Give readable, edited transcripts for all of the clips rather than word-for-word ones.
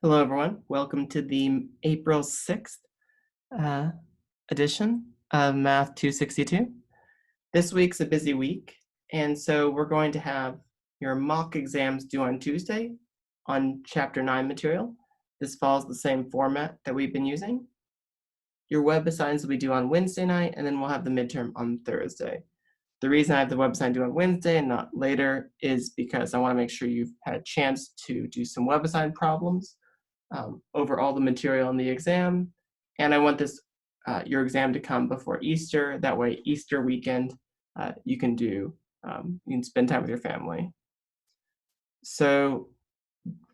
Hello, everyone. Welcome to the April 6th edition of Math 262. This week's a busy week, and so we're going to have your mock exams due on Tuesday on Chapter 9 material. This follows the same format that we've been using. Your web assigns will be due on Wednesday night, and then we'll have the midterm on Thursday. The reason I have the web assign due on Wednesday and not later is because I want to make sure you've had a chance to do some web assign problems over all the material in the exam, and I want this your exam to come before Easter. That way, Easter weekend, you can spend time with your family. So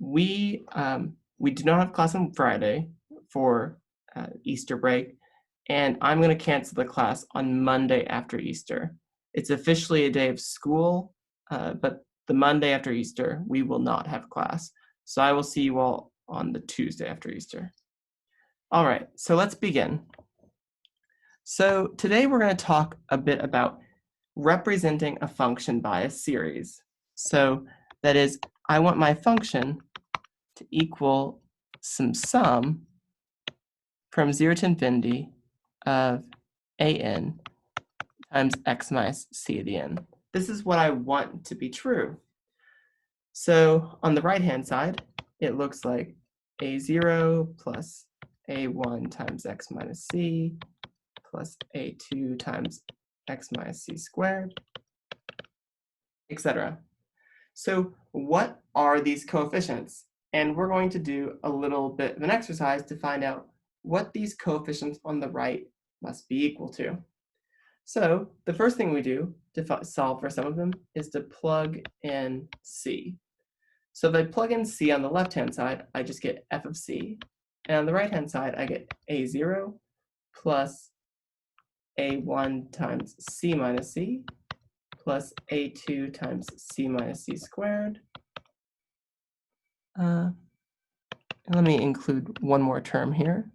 we do not have class on Friday for Easter break, and I'm going to cancel the class on Monday after Easter. It's officially a day of school, but the Monday after Easter, we will not have class. So I will see you all on the Tuesday after Easter. All right, so let's begin. So today we're going to talk a bit about representing a function by a series. So that is, I want my function to equal some sum from 0 to infinity of an times x minus c to the n. This is what I want to be true. So on the right-hand side, it looks like a0 plus a1 times x minus c plus a2 times x minus c squared, etc. So what are these coefficients? And we're going to do a little bit of an exercise to find out what these coefficients on the right must be equal to. So the first thing we do to solve for some of them is to plug in c. So if I plug in c on the left-hand side, I just get f of c. And on the right-hand side, I get a0 plus a1 times c minus c plus a2 times c minus c squared. And let me include one more term here.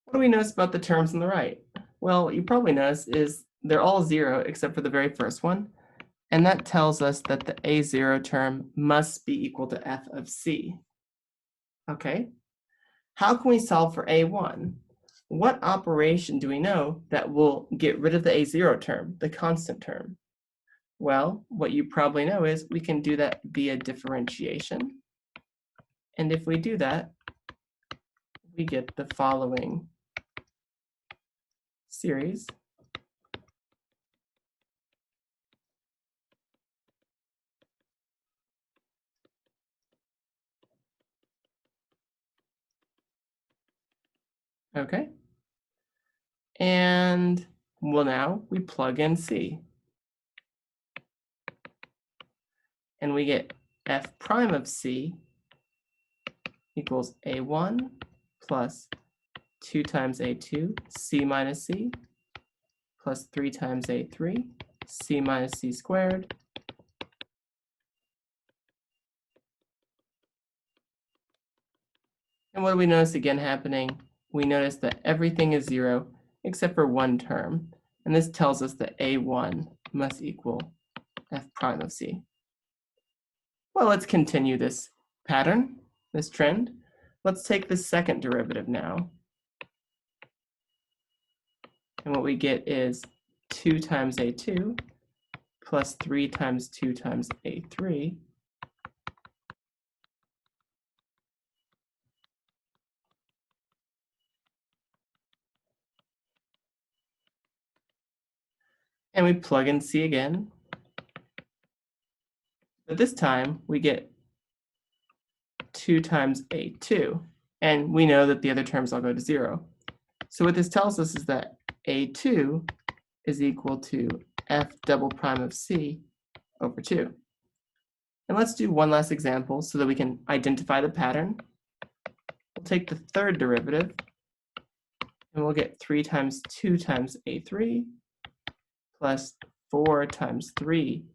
What do we notice about the terms on the right? Well, what you probably notice is they're all 0 except for the very first one. And that tells us that the a0 term must be equal to f of c. Okay, how can we solve for a1? What operation do we know that will get rid of the a0 term, the constant term? Well, what you probably know is we can do that via differentiation. And if we do that, we get the following series. Okay. And well, now we plug in c. And we get f prime of c equals a1 plus 2 times a2, c minus c, plus 3 times a3, c minus c squared. And what do we notice again happening? We notice that everything is 0 except for one term. And this tells us that a1 must equal f prime of c. Well, let's continue this pattern, this trend. Let's take the second derivative now. And what we get is 2 times a2 plus 3 times 2 times a3 and we plug in c again. But this time we get 2 times a2, and we know that the other terms all go to 0. So what this tells us is that a2 is equal to f double prime of c over 2. And let's do one last example so that we can identify the pattern. We'll take the third derivative, and we'll get 3 times 2 times a3 plus 4 times 3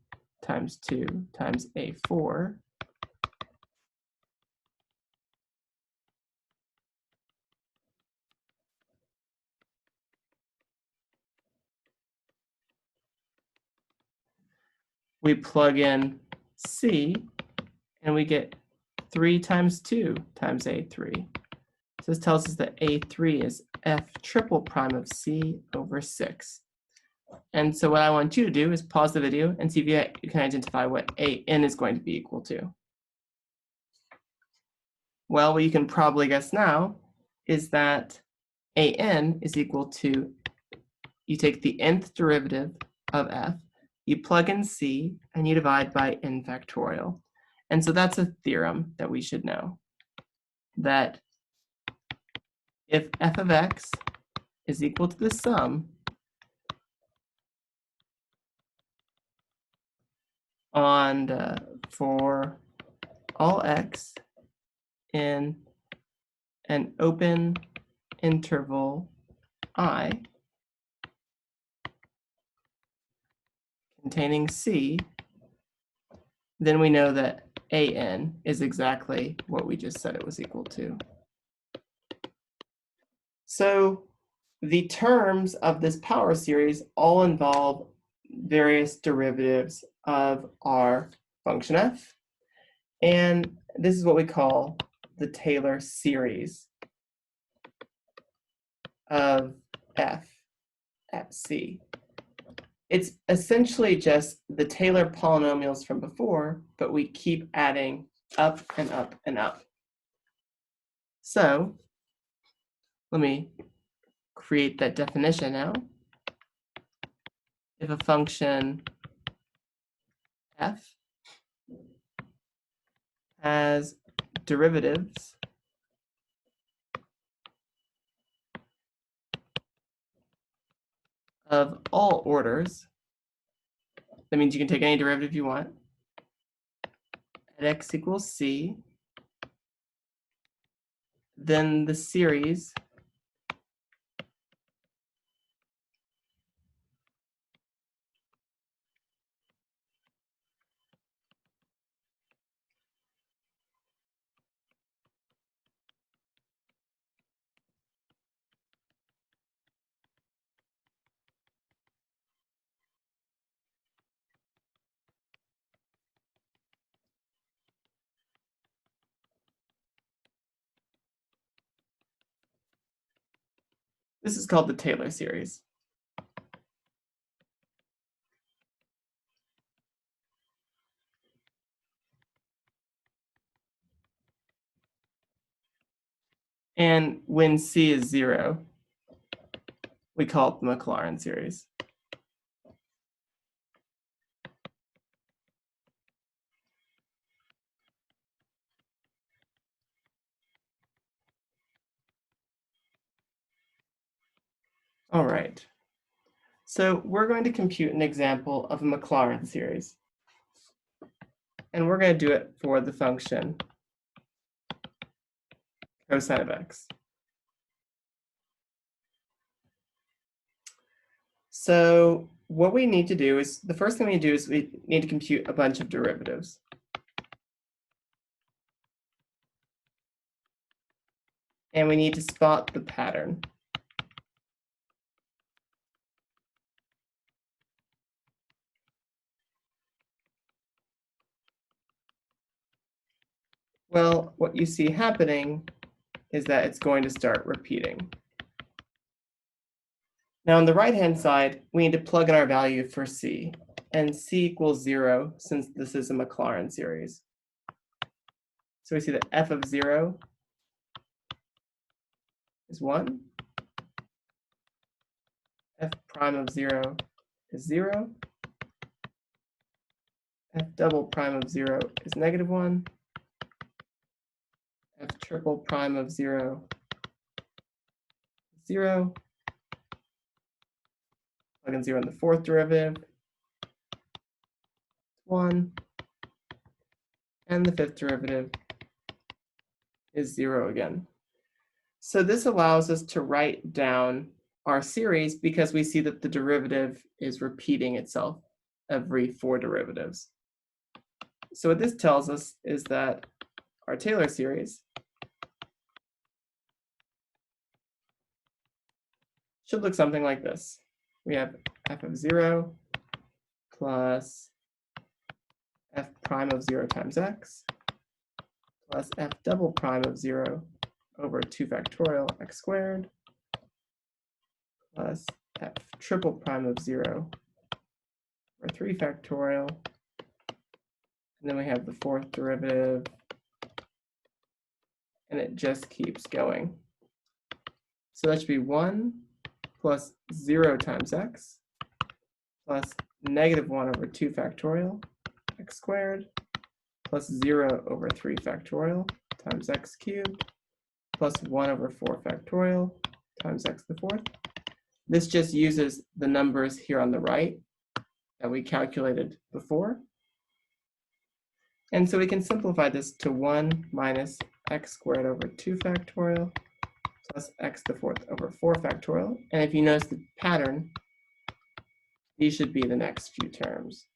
times 2 times a4 we plug in C, and we get 3 times 2 times A3. So this tells us that A3 is F triple prime of C over 6. And so what I want you to do is pause the video and see if you can identify what AN is going to be equal to. Well, what you can probably guess now is that AN is equal to, you take the nth derivative of F, you plug in C, and you divide by n factorial. And so that's a theorem that we should know, that if f of x is equal to the sum on for all x in an open interval I containing C, then we know that AN is exactly what we just said it was equal to. So the terms of this power series all involve various derivatives of our function f, and this is what we call the Taylor series of f at C. It's essentially just the Taylor polynomials from before, but we keep adding up and up and up. So let me create that definition now. If a function f has derivatives of all orders, that means you can take any derivative you want, at x equals c, then the series this is called the Taylor series. And when C is 0, we call it the Maclaurin series. All right. So we're going to compute an example of a Maclaurin series. And we're going to do it for the function cosine of x. So what we need to do is, the first thing we do is we need to compute a bunch of derivatives. And we need to spot the pattern. Well, what you see happening is that it's going to start repeating. Now on the right-hand side, we need to plug in our value for C, and C equals 0 since this is a Maclaurin series. So we see that f of 0 is 1, f prime of 0 is 0, f double prime of 0 is -1, f triple prime of 0 is 0, plug in 0 in the fourth derivative, 1, and the fifth derivative is 0 again. So this allows us to write down our series because we see that the derivative is repeating itself every 4 derivatives. So what this tells us is that our Taylor series should look something like this. We have f of 0 plus f prime of 0 times x plus f double prime of 0 over 2 factorial x squared plus f triple prime of 0 over 3 factorial. And then we have the fourth derivative, and it just keeps going. So that should be 1 plus 0 times x plus negative 1 over 2 factorial x squared plus 0 over 3 factorial times x cubed plus 1 over 4 factorial times x to the fourth. This just uses the numbers here on the right that we calculated before. And so we can simplify this to 1 minus x squared over 2 factorial plus x to the fourth over 4 factorial. And if you notice the pattern, these should be the next few terms.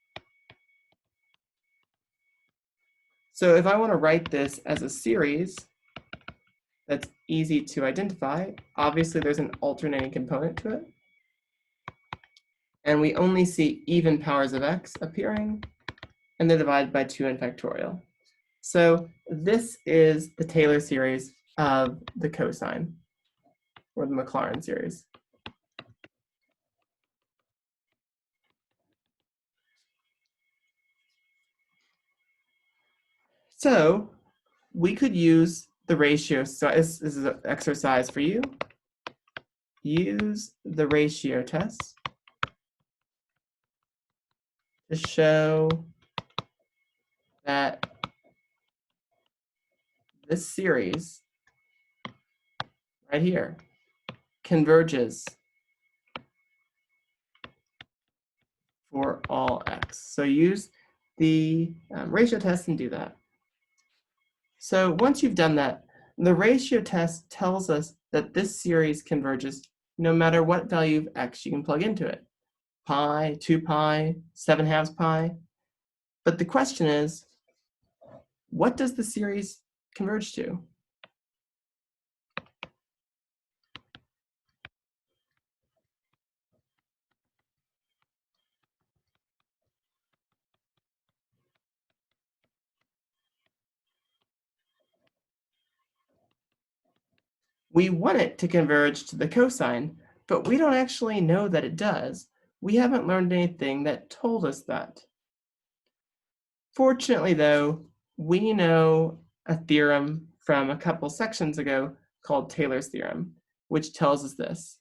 So if I want to write this as a series that's easy to identify, obviously there's an alternating component to it. And we only see even powers of x appearing, and they're divided by 2 n factorial. So this is the Taylor series of the cosine, or the Maclaurin series. So we could use the ratio. So this is an exercise for you. Use the ratio test to show that this series right here converges for all x. So use the ratio test and do that. So once you've done that, the ratio test tells us that this series converges no matter what value of x you can plug into it. Pi, 2 pi, 7/2 pi. But the question is, what does the series converge to? We want it to converge to the cosine, but we don't actually know that it does. We haven't learned anything that told us that. Fortunately, though, we know a theorem from a couple sections ago called Taylor's theorem, which tells us this.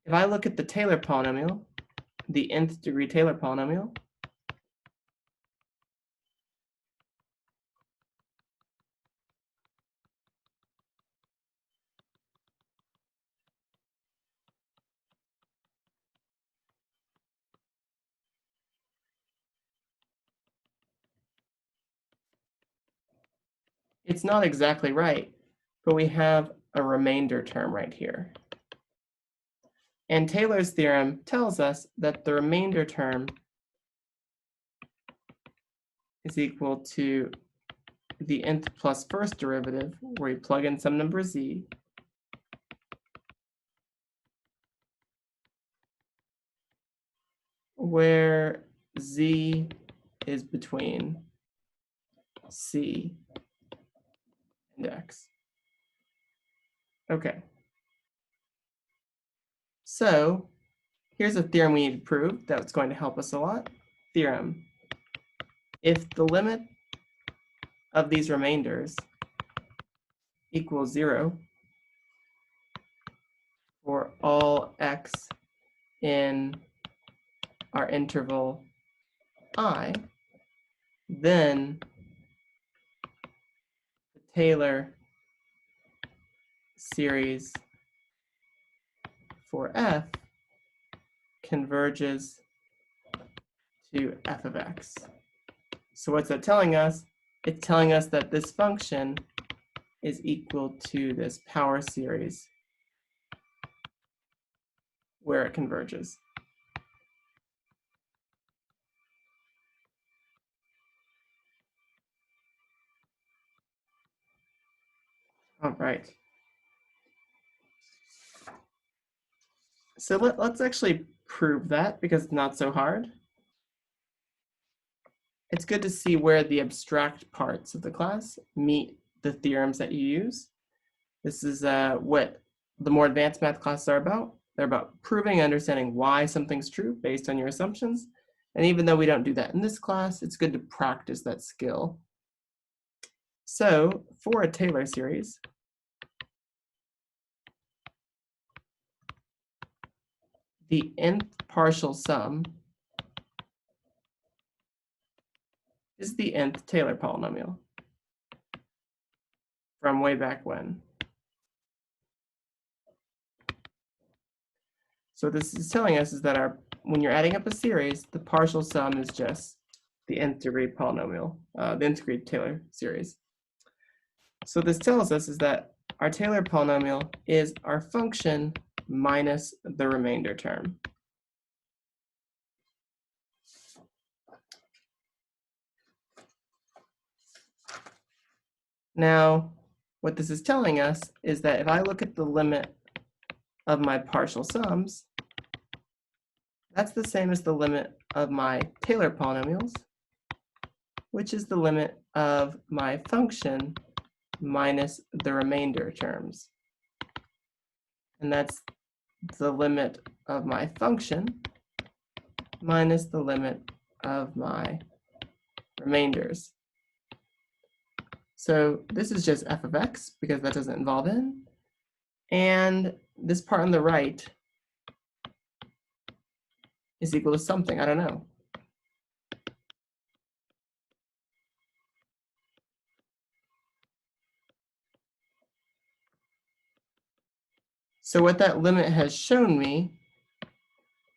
If I look at the Taylor polynomial, the nth degree Taylor polynomial, it's not exactly right, but we have a remainder term right here. And Taylor's theorem tells us that the remainder term is equal to the nth plus first derivative, where you plug in some number z, where z is between c and x. Okay. So here's a theorem we need to prove that's going to help us a lot. Theorem. If the limit of these remainders equals 0 for all x in our interval I, then the Taylor series for f converges to f of x. So what's that telling us? It's telling us that this function is equal to this power series where it converges. All right. So let's actually prove that because it's not so hard. It's good to see where the abstract parts of the class meet the theorems that you use. This is what the more advanced math classes are about. They're about proving and understanding why something's true based on your assumptions. And even though we don't do that in this class, it's good to practice that skill. So for a Taylor series, the nth partial sum is the nth Taylor polynomial from way back when. So what this is telling us is that when you're adding up a series, the partial sum is just the nth degree polynomial, the nth degree Taylor series. So what this tells us is that our Taylor polynomial is our function minus the remainder term. Now, what this is telling us is that if I look at the limit of my partial sums, that's the same as the limit of my Taylor polynomials, which is the limit of my function minus the remainder terms. And that's the limit of my function minus the limit of my remainders. So this is just f of x because that doesn't involve n. And this part on the right is equal to something, I don't know. So what that limit has shown me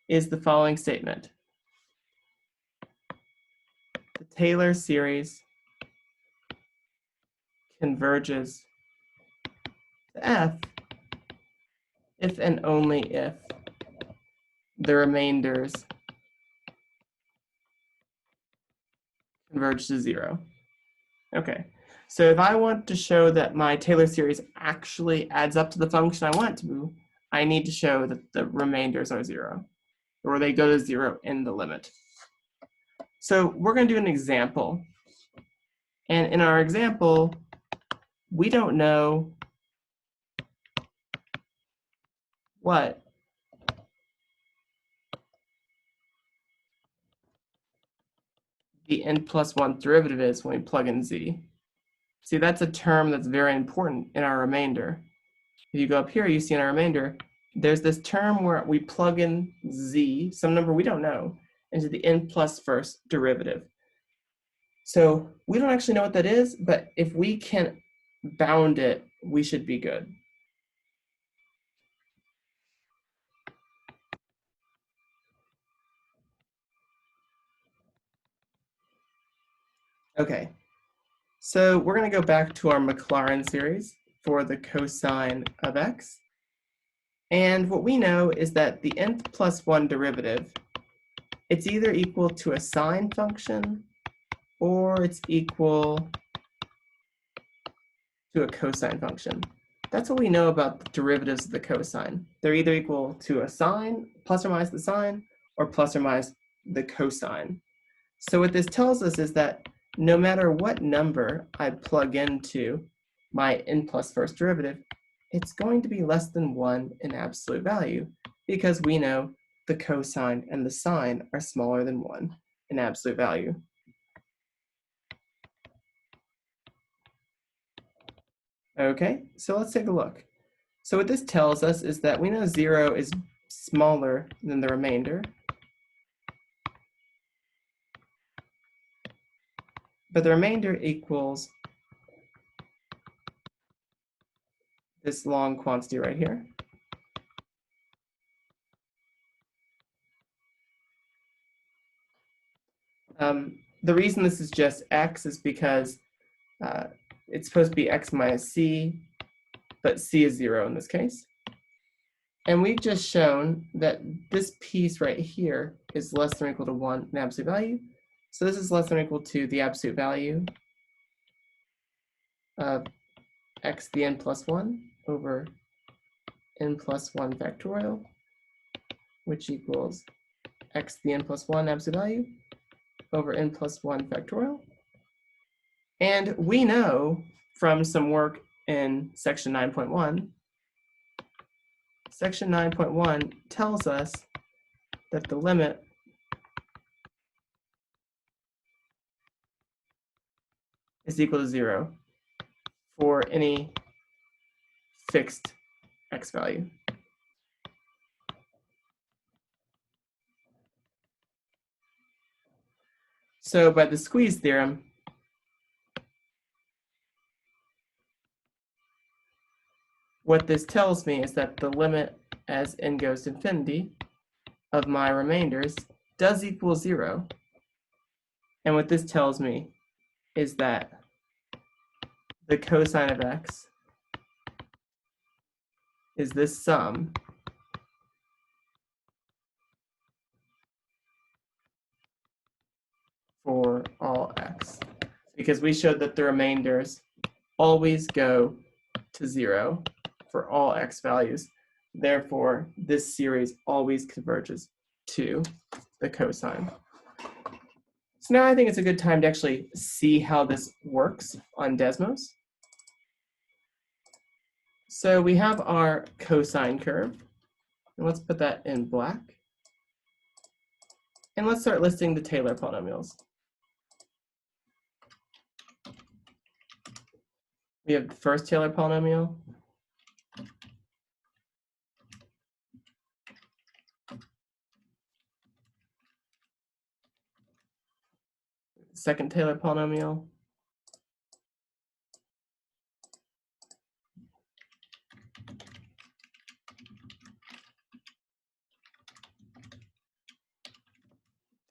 is the following statement. The Taylor series converges to f if and only if the remainders converge to 0. Okay, so if I want to show that my Taylor series actually adds up to the function I want it to, I need to show that the remainders are 0, or they go to 0 in the limit. So we're going to do an example. And in our example, we don't know what the n+1 derivative is when we plug in z. See, that's a term that's very important in our remainder. If you go up here, you see in our remainder, there's this term where we plug in z, some number we don't know, into the n+1 derivative. So we don't actually know what that is, but if we can bound it, we should be good. Okay, so we're going to go back to our Maclaurin series for the cosine of x. And what we know is that the n+1 derivative, it's either equal to a sine function or it's equal to a cosine function. That's what we know about the derivatives of the cosine. They're either equal to a sine, plus or minus the sine, or plus or minus the cosine. So what this tells us is that no matter what number I plug into my n+1 derivative, it's going to be less than 1 in absolute value because we know the cosine and the sine are smaller than 1 in absolute value. Okay, so let's take a look. So what this tells us is that we know 0 is smaller than the remainder, but the remainder equals this long quantity right here. The reason this is just x is because it's supposed to be x minus c, but c is 0 in this case. And we've just shown that this piece right here is less than or equal to 1 in absolute value. So this is less than or equal to the absolute value of x the n+1 over n+1 factorial, which equals x to the n plus 1 absolute value over n plus 1 factorial. And we know from some work in section 9.1, section 9.1 tells us that the limit is equal to 0 for any fixed x value. So by the squeeze theorem, what this tells me is that the limit as n goes to infinity of my remainders does equal 0. And what this tells me is that the cosine of x is this sum for all x, because we showed that the remainders always go to 0 for all x values. Therefore, this series always converges to the cosine. So now I think it's a good time to actually see how this works on Desmos. So we have our cosine curve, and let's put that in black. And let's start listing the Taylor polynomials. We have the first Taylor polynomial, second Taylor polynomial,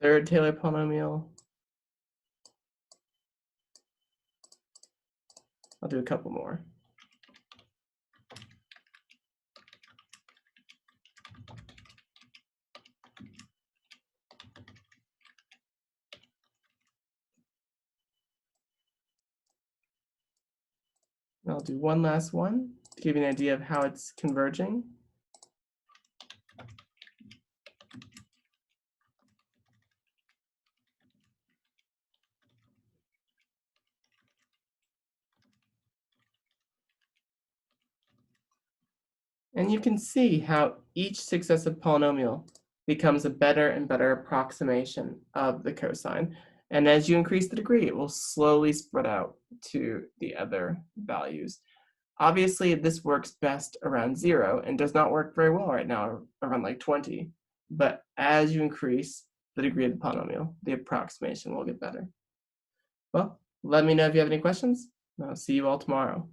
third Taylor polynomial. I'll do a couple more. And I'll do one last one to give you an idea of how it's converging. And you can see how each successive polynomial becomes a better and better approximation of the cosine. And as you increase the degree, it will slowly spread out to the other values. Obviously, this works best around 0 and does not work very well right now around like 20. But as you increase the degree of the polynomial, the approximation will get better. Well, let me know if you have any questions. I'll see you all tomorrow.